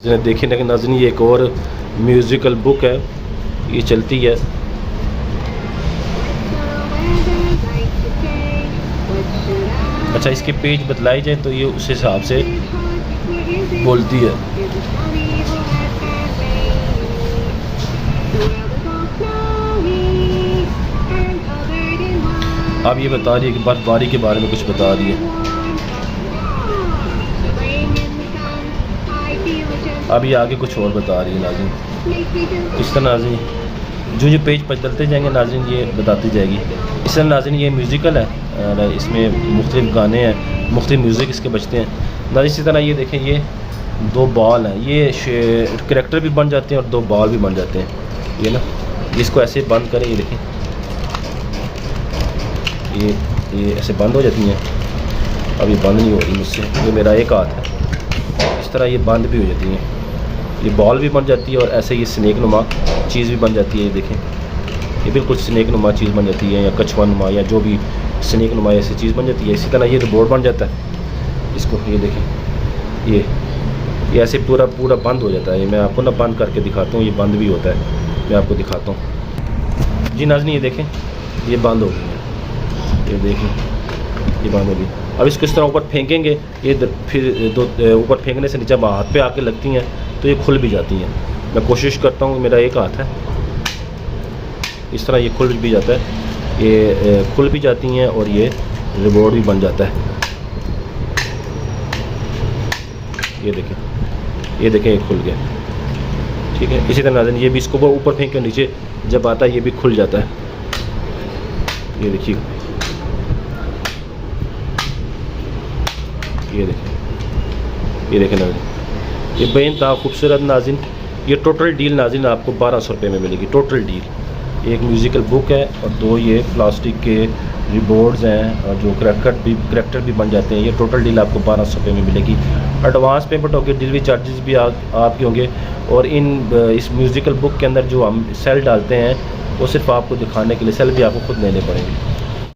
देखिए ना नाज़रीन, ये एक और म्यूज़िकल बुक है, ये चलती है। अच्छा, इसके पेज बतलाई जाए तो ये उस हिसाब से बोलती है। अब ये बता रही है कि बर्फबारी के बारे में कुछ बता रही है। अब ये आगे कुछ और बता रही है नाज़रीन। इस तरह नाज़रीन जो पेज बदलते जाएंगे नाज़रीन ये बताती जाएगी। इस तरह नाज़रीन ये म्यूज़िकल है, इसमें मुख्तलिफ गाने हैं, मुख्तलिफ म्यूज़िक इसके बजते हैं नाज़रीन। इसी तरह ये देखें, ये दो बॉल हैं, ये करैक्टर भी बन जाते हैं और दो बॉल भी बन जाते हैं। ये ना इसको ऐसे बंद करें, ये देखें ये ऐसे बंद हो जाती हैं। अब ये बंद नहीं हो रही मुझसे, ये मेरा एक हाथ है। इस तरह ये बंद भी हो जाती हैं, ये बॉल भी बन जाती है और ऐसे ये स्नेक नुमा चीज़ भी बन जाती है। ये देखें, ये बिल्कुल स्नेक नुमा चीज़ बन जाती है, या कछुआ नुमा या जो भी स्नेक नुमा ऐसी चीज़ बन जाती है। इसी तरह ये रिबोर्ड बन जाता है। इसको ये देखें, ये ऐसे पूरा बंद हो जाता है। ये मैं आपको ना बंद करके दिखाता हूँ, ये बंद भी होता है, मैं आपको दिखाता हूँ जी नाज़रीन। ये देखें, ये बंद हो गई है, ये देखें ये बंद हो गई। अब इसको इस तरह ऊपर फेंकेंगे, ये फिर ऊपर फेंकने से नीचे हाथ पे आके लगती हैं तो ये खुल भी जाती हैं। मैं कोशिश करता हूँ, मेरा एक हाथ है, इस तरह ये खुल भी जाता है, ये खुल भी जाती हैं और ये रिबोर्ड भी बन जाता है। ये देखें ये खुल गया, ठीक है। इसी तरह नाज़रीन ये भी इसको ऊपर फेंक के नीचे जब आता है ये भी खुल जाता है। ये देखिए, ये देखें नाज़रीन, ये बेइंतहा खूबसूरत नाज़रीन। ये टोटल डील नाज़रीन आपको 1200 रुपये में मिलेगी। टोटल डील एक म्यूज़िकल बुक है और दो ये प्लास्टिक के रिबोर्ड्स हैं और जो करैक्टर भी बन जाते हैं। ये टोटल डील आपको 1200 रुपये में मिलेगी। एडवांस पेमेंट होगी, डिलीवरी चार्जेस भी आपके होंगे। और इस म्यूज़िकल बुक के अंदर जो हम सेल डालते हैं वो सिर्फ आपको दिखाने के लिए, सेल भी आपको खुद लेने पड़ेंगे।